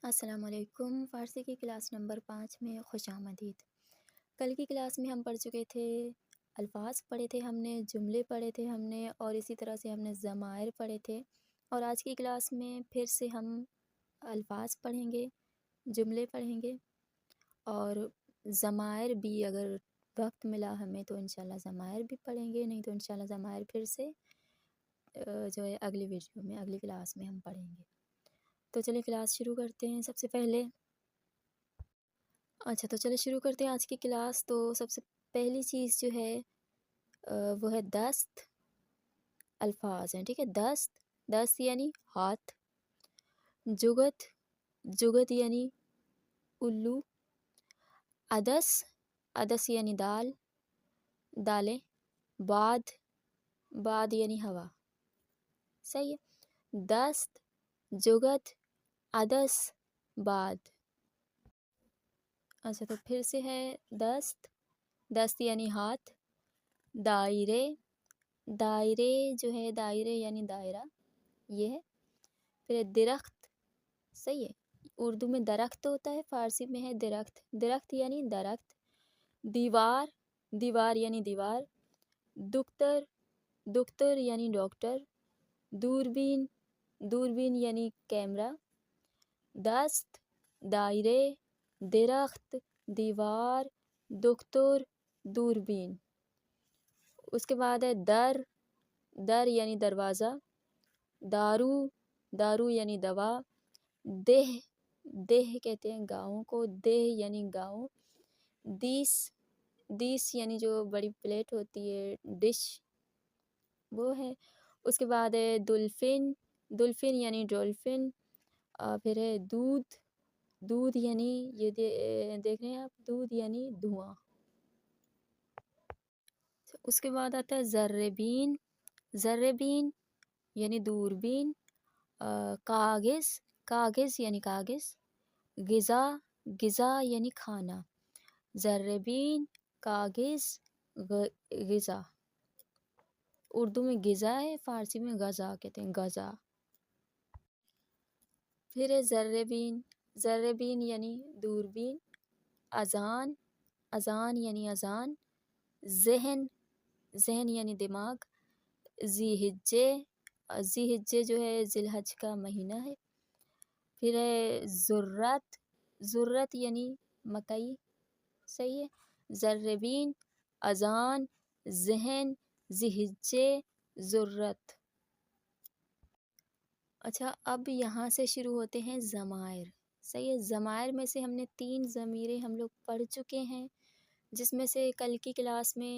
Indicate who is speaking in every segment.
Speaker 1: السلام علیکم۔ فارسی کی کلاس نمبر 5 میں خوش آمدید۔ کل کی کلاس میں ہم پڑھ چکے تھے، الفاظ پڑھے تھے ہم نے، جملے پڑھے تھے ہم نے، اور اسی طرح سے ہم نے ضمائر پڑھے تھے۔ اور آج کی کلاس میں پھر سے ہم الفاظ پڑھیں گے، جملے پڑھیں گے، اور ضمائر بھی اگر وقت ملا ہمیں تو انشاءاللہ ضمائر بھی پڑھیں گے، نہیں تو انشاءاللہ ضمائر پھر سے جو ہے اگلی ویڈیو میں، اگلی کلاس میں ہم پڑھیں گے۔ تو چلیں کلاس شروع کرتے ہیں۔ سب سے پہلے تو چلیں شروع کرتے ہیں آج کی کلاس۔ تو سب سے پہلی چیز جو ہے وہ ہے دست۔ الفاظ ہیں، ٹھیک ہے۔ دست یعنی ہاتھ، جگت یعنی الو، عدس یعنی دالیں، باد یعنی ہوا۔ صحیح ہے۔ دست، جگت، عدس، باد۔ تو پھر سے ہے دست یعنی ہاتھ، دائرے جو ہے، دائرے یعنی دائرہ، یہ ہے۔ پھر درخت، صحیح ہے۔ اردو میں درخت ہوتا ہے، فارسی میں ہے درخت یعنی درخت۔ دیوار یعنی دیوار۔ دختر یعنی ڈاکٹر۔ دوربین یعنی کیمرہ۔ دست، دائرے، درخت، دیوار، دختر، دوربین۔ اس کے بعد ہے در یعنی دروازہ۔ دارو یعنی دوا۔ دہ کہتے ہیں گاؤں کو، یعنی گاؤں۔ دیس یعنی جو بڑی پلیٹ ہوتی ہے، ڈش، وہ ہے۔ اس کے بعد ہے دلفن یعنی ڈولفن۔ پھر ہے دودھ یعنی یہ دیکھ رہے ہیں آپ، دودھ یعنی دھواں۔ اس کے بعد آتا ہے ذربین یعنی دوربین۔ کاغذ یعنی کاغذ۔ غذا یعنی کھانا۔ ذربین، کاغذ، غذا۔ اردو میں غذا ہے، فارسی میں غذا کہتے ہیں، غذا۔ پھر ہے ذربین یعنی دوربین۔ اذان یعنی اذان۔ ذہن یعنی دماغ۔ ذی ہجے جو ہے ذی الحج کا مہینہ ہے۔ پھر ہے ذرت یعنی مکئی، صحیح ہے۔ ذربین، اذان، ذہن، ذی ہجے، ذرت۔ اب یہاں سے شروع ہوتے ہیں ضمائر، صحیح ہے۔ ضمائر میں سے ہم نے 3 ضمیریں ہم لوگ پڑھ چکے ہیں، جس میں سے کل کی کلاس میں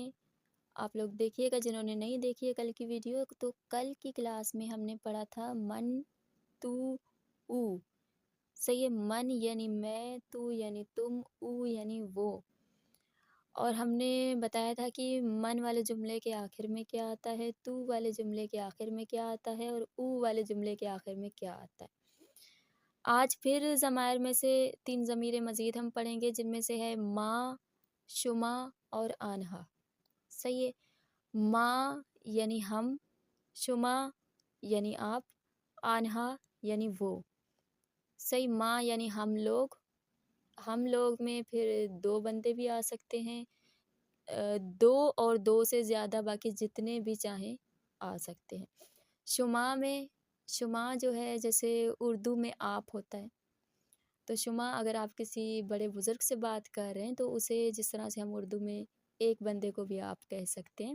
Speaker 1: آپ لوگ دیکھیے گا، جنہوں نے نہیں دیکھی ہے کل کی ویڈیو، تو کل کی کلاس میں ہم نے پڑھا تھا من، تو، او، صحیح ہے۔ من یعنی میں، تو یعنی تم، او یعنی وہ۔ اور ہم نے بتایا تھا کہ من والے جملے کے آخر میں کیا آتا ہے، تو والے جملے کے آخر میں کیا آتا ہے، اور او والے جملے کے آخر میں کیا آتا ہے۔ آج پھر ضمائر میں سے 3 ضمیریں مزید ہم پڑھیں گے، جن میں سے ہے ماں، شما اور آنہا، صحیح ہے۔ ماں یعنی ہم، شما یعنی آپ، آنہا یعنی وہ، صحیح۔ ماں یعنی ہم لوگ میں پھر 2 بندے بھی آ سکتے ہیں، 2 اور 2 سے زیادہ، باقی جتنے بھی چاہیں آ سکتے ہیں۔ شما جو ہے جیسے اردو میں آپ ہوتا ہے، تو شما اگر آپ کسی بڑے بزرگ سے بات کر رہے ہیں تو اسے جس طرح سے ہم اردو میں ایک بندے کو بھی آپ کہہ سکتے ہیں،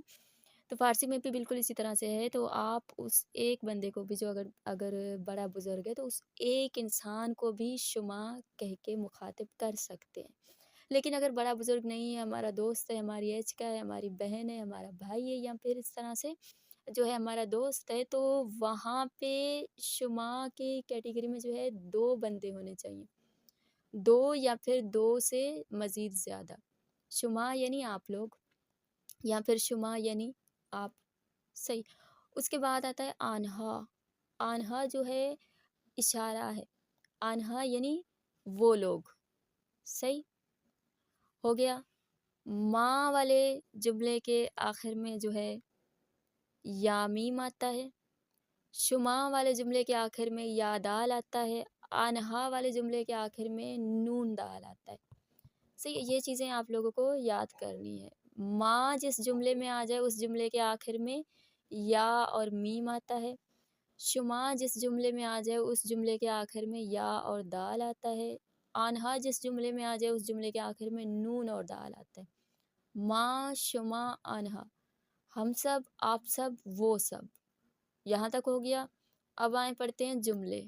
Speaker 1: تو فارسی میں بھی بالکل اسی طرح سے ہے۔ تو آپ اس ایک بندے کو بھی، جو اگر بڑا بزرگ ہے، تو اس ایک انسان کو بھی شما کہہ کے مخاطب کر سکتے ہیں۔ لیکن اگر بڑا بزرگ نہیں ہے، ہمارا دوست ہے، ہماری ایج کا ہے، ہماری بہن ہے، ہمارا بھائی ہے، یا پھر اس طرح سے جو ہے ہمارا دوست ہے، تو وہاں پہ شما کی کیٹیگری میں جو ہے 2 بندے ہونے چاہیے، 2 یا پھر 2 سے مزید زیادہ۔ شما یعنی آپ لوگ، یا پھر شما یعنی آپ، صحیح۔ اس کے بعد آتا ہے آنہا جو ہے اشارہ ہے، آنہا یعنی وہ لوگ، صحیح ہو گیا۔ ماں والے جملے کے آخر میں جو ہے یا میم آتا ہے، شما والے جملے کے آخر میں یا دال آتا ہے، आन्हा वाले जुमले के आखिर में नून दाल आता है। सही है, ये चीज़ें आप लोगों को याद करनी है। माँ जिस जुमले में आ जाए उस जुमले के आखिर में या और मीम आता है। शुमा जिस जुमले में आ जाए उस जुमले के आखिर में या और दाल आता है। आन्हा जिस जुमले में आ जाए उस जुमले के आखिर में नून और दाल आता है। माँ, शुमा, आन्हा, हम सब, आप सब, वो सब, यहाँ तक हो गया। अब आए पढ़ते हैं जुमले।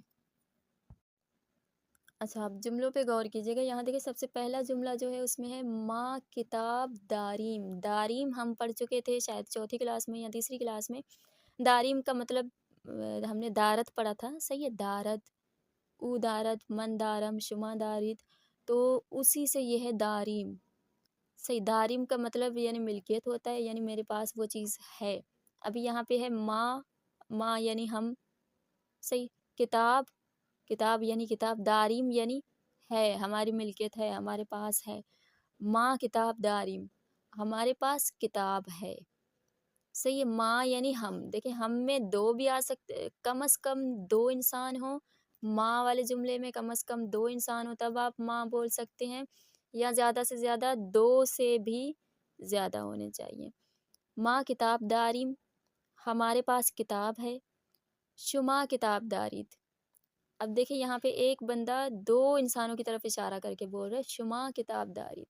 Speaker 1: अच्छा, आप जुमलों पे गौर कीजिएगा। यहाँ देखिए सबसे पहला जुमला जो है उसमें है माँ किताब दारीम। दारीम हम पढ़ चुके थे शायद चौथी क्लास में या तीसरी क्लास में। दारीम का मतलब हमने दारत पढ़ा था। सही है, दारत, ऊ दारत, मन दारम, शुमा दारित, तो उसी से ये है दारीम। सही, दारिम का मतलब यानी मिल्कियत होता है, यानी मेरे पास वो चीज़ है। अभी यहाँ पे है माँ, माँ यानी हम। सही, किताब, किताब यानी किताब, दारिम यानी है, हमारी मिल्कियत है, हमारे पास है। माँ किताब दारिम, हमारे पास किताब है। सही है, माँ यानी हम। देखिए हम में दो भी आ सकते, कम से कम दो इंसान हो। माँ वाले जुमले में कम से कम दो इंसान हो तब आप माँ बोल सकते हैं, या ज़्यादा से ज़्यादा दो से भी ज़्यादा होने चाहिए। माँ किताब दारिम, हमारे पास किताब है। शुमा किताब दारित। अब देखिए यहाँ पे एक बंदा दो इंसानों की तरफ इशारा करके बोल रहा है शुमा किताब दारित,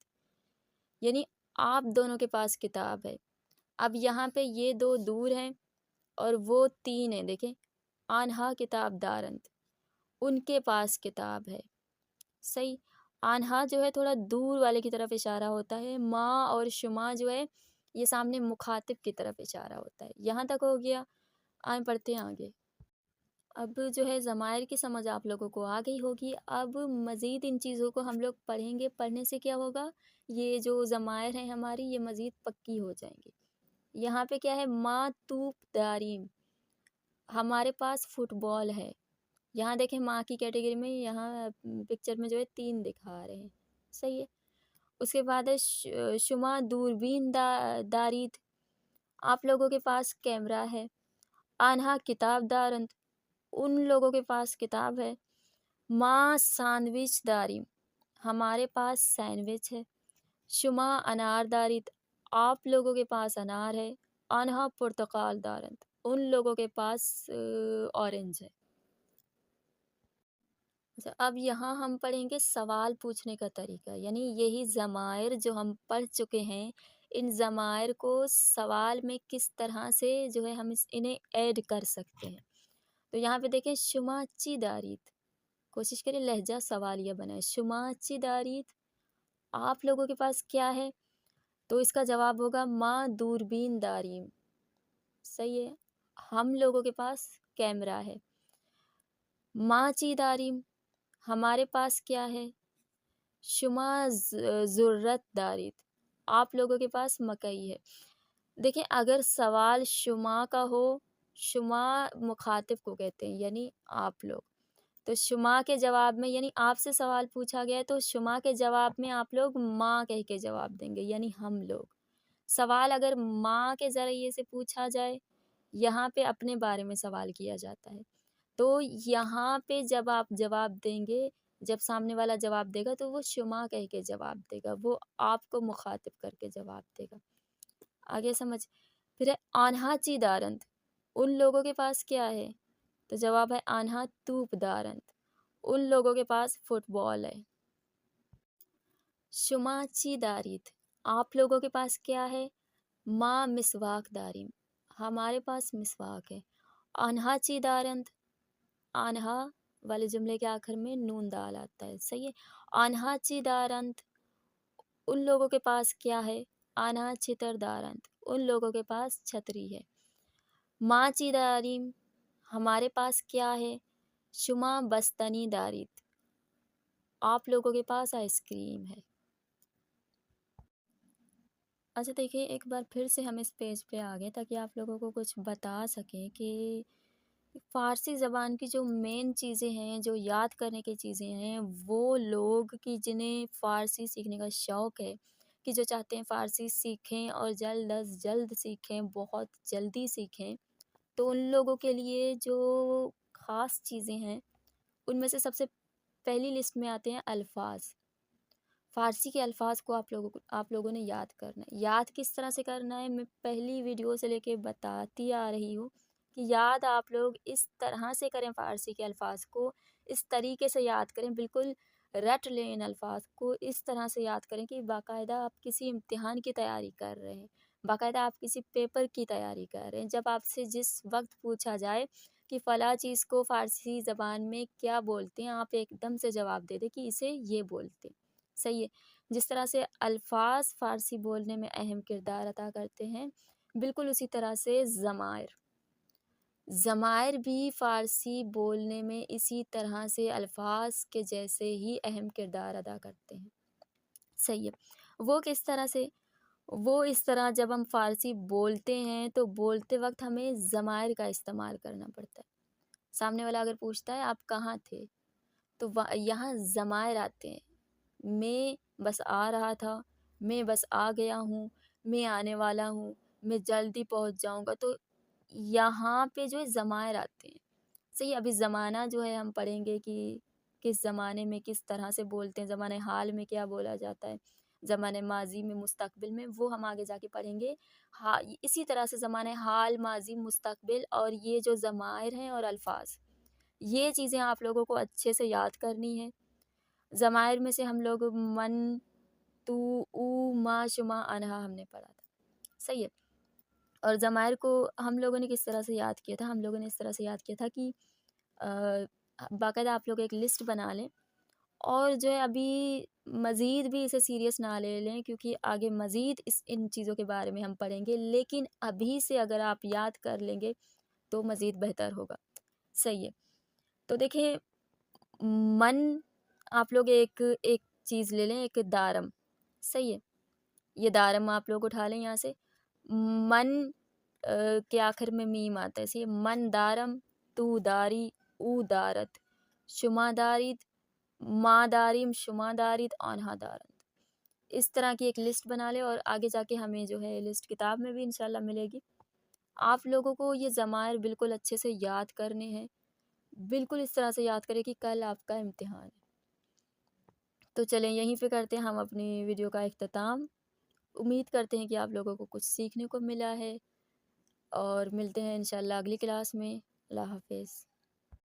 Speaker 1: यानी आप दोनों के पास किताब है। अब यहाँ पे ये दो दूर हैं और वो तीन हैं। देखें, आन्हा किताब दारंत, उनके पास किताब है। सही, आन्हा जो है थोड़ा दूर वाले की तरफ इशारा होता है। माँ और शुमा जो है ये सामने मुखातिब की तरफ इशारा होता है। यहाँ तक हो गया। आए पढ़ते हैं आगे। अब जो है ज़मायर की समझ आप लोगों को आ गई होगी। अब मज़ीद इन चीज़ों को हम लोग पढ़ेंगे। पढ़ने से क्या होगा, ये जो ज़मायर हैं हमारी ये मज़ीद पक्की हो जाएंगी। यहाँ पे क्या है, माँ तूप दारीम, हमारे पास फुटबॉल है। यहाँ देखें माँ की कैटेगरी में यहाँ पिक्चर में जो है तीन दिखा रहे हैं। सही है। उसके बाद है शुमा दूरबीन दारीद, आप लोगों के पास कैमरा है। आन्हा किताब दारंत, उन लोगों के पास किताब है। माँ सैंडविच दारीम, हमारे पास सैंडविच है। शुमा अनार दारित, आप लोगों के पास अनार है। अनहा पुर्तकाल दारंत, उन लोगों के पास ऑरेंज है। अच्छा, अब यहाँ हम पढ़ेंगे सवाल पूछने का तरीका, यानी यही ज़मायर जो हम पढ़ चुके हैं, इन ज़मायर को सवाल में किस तरह से जो है हम इन्हें ऐड कर सकते हैं। तो यहाँ पे देखें शुमाची दारित, कोशिश करें लहजा सवालिया बनाए। शुमाची दारित, आप लोगों के पास क्या है, तो इसका जवाब होगा माँ दूरबीन दारीम। सही है, हम लोगों के पास कैमरा है। माँ ची दारीम, हमारे पास क्या है। शुमा ज़ुर्रत दारित, आप लोगों के पास मकई है। देखिए अगर सवाल शुमा का हो, शुमा मुखातिब को कहते हैं यानी आप लोग, तो शुमा के जवाब में यानी आपसे सवाल पूछा गया है तो शुमा के जवाब में आप लोग माँ कह के जवाब देंगे, यानी हम लोग। सवाल अगर माँ के ज़रिए से पूछा जाए, यहाँ पे अपने बारे में सवाल किया जाता है, तो यहाँ पे जब आप जवाब देंगे, जब सामने वाला जवाब देगा तो वो शुमा कह के जवाब देगा, वो आपको मुखातिब करके जवाब देगा। आगे समझ। फिर है आन्हा ची दारंत, उन लोगों के पास क्या है, तो जवाब है आन्हा तूप दारंत, उन लोगों के पास फुटबॉल है। शुमा ची दारित, आप लोगों के पास क्या है। माँ मिसवाक दारिम, हमारे पास मिसवाक है। आन्हा ची दारंत, आन्हा वाले जुमले के आखिर में नून दाल आता है। सही है। आन्हा ची दारंत, उन लोगों के पास क्या है। आन्हा चितर दारंत, उन लोगों के पास छतरी है। माँ ची दारिम, हमारे पास क्या है। शुमा बस्तनी दारित, आप लोगों के पास आइसक्रीम है। अच्छा देखिए एक बार फिर से हम इस पेज पे आ गए ताकि आप लोगों को कुछ बता सकें कि फ़ारसी ज़बान की जो मेन चीज़ें हैं, जो याद करने की चीज़ें हैं, वो लोग कि जिन्हें फ़ारसी सीखने का शौक़ है, कि जो चाहते हैं फ़ारसी सीखें और जल्द अज़ जल्द सीखें, बहुत जल्दी सीखें, तो उन लोगों के लिए जो ख़ास चीज़ें हैं, उनमें से सबसे पहली लिस्ट में आते हैं अल्फाज। फ़ारसी के अल्फाज को आप लोगों ने याद करना है। याद किस तरह से करना है, मैं पहली वीडियो से लेके बताती आ रही हूँ कि याद आप लोग इस तरह से करें, फ़ारसी के अल्फाज को इस तरीके से याद करें, बिल्कुल रट लें इन अल्फाज को, इस तरह से याद करें कि बाकायदा आप किसी इम्तिहान की तैयारी कर रहे हैं, बाकायदा आप किसी पेपर की तैयारी कर रहे हैं। जब आपसे जिस वक्त पूछा जाए कि फ़लाँ चीज़ को फ़ारसी ज़बान में क्या बोलते हैं, आप एकदम से जवाब दे दें कि इसे ये बोलते हैं। सही है। जिस तरह से अल्फाज फ़ारसी बोलने में अहम किरदार अदा करते हैं, बिल्कुल उसी तरह से ज़मायर भी फ़ारसी बोलने में इसी तरह से अल्फाज के जैसे ही अहम किरदार अदा करते हैं। सही है। वो किस तरह से? वो इस तरह, जब हम फ़ारसी बोलते हैं तो बोलते वक्त हमें ज़मायर का इस्तेमाल करना पड़ता है। सामने वाला अगर पूछता है आप कहाँ थे, तो यहाँ ज़मायर आते हैं। मैं बस आ रहा था, मैं बस आ गया हूँ, मैं आने वाला हूँ, मैं जल्दी पहुँच जाऊँगा, तो यहाँ पे जो है ज़मायर आते हैं। सही है। अभी ज़माना जो है हम पढ़ेंगे कि किस ज़माने में किस तरह से बोलते हैं, ज़माने हाल में क्या बोला जाता है, ज़माने माज़ी में, मुस्तक़बिल में, वो हम आगे जाके पढ़ेंगे। हाँ, इसी तरह से ज़माने हाल, माज़ी, मुस्तक़बिल और ये जो ज़मायर हैं और अल्फ़ाज, ये चीज़ें आप लोगों को अच्छे से याद करनी है। ज़मायर में से हम लोग मन, तू, ऊ, मा, शुमा, अनहा हमने पढ़ा था। सही है। और ज़मायर को हम लोगों ने किस तरह से याद किया था, हम लोगों ने इस तरह से याद किया था कि बाकायदा आप लोग एक लिस्ट बना लें और जो है अभी मज़ीद भी इसे सीरियस ना ले लें, क्योंकि आगे मज़ीद इन चीज़ों के बारे में हम पढ़ेंगे, लेकिन अभी से अगर आप याद कर लेंगे तो मज़ीद बेहतर होगा। सही है। तो देखिए, मन, आप लोग एक एक चीज़ ले लें, एक दारम। सही है। ये दारम आप लोग उठा लें यहाँ से। मन के आखिर में मीम आता है, इसे मन दारम, तू दारी, ऊ दारत, शुमा दारिद, मा दारिम, शुमा दारिद, आन्हा दारत। इस तरह की एक लिस्ट बना ले और आगे जाके हमें जो है लिस्ट किताब में भी इंशाल्लाह मिलेगी। आप लोगों को ये ज़मायर बिल्कुल अच्छे से याद करने हैं, बिल्कुल इस तरह से याद करें कि कल आपका इम्तिहान है। तो चलें यहीं पे करते हैं हम अपनी वीडियो का इख्तिताम। उम्मीद करते हैं कि आप लोगों को कुछ सीखने को मिला है और मिलते हैं इंशाल्लाह अगली क्लास में। अल्लाह हाफ़िज़।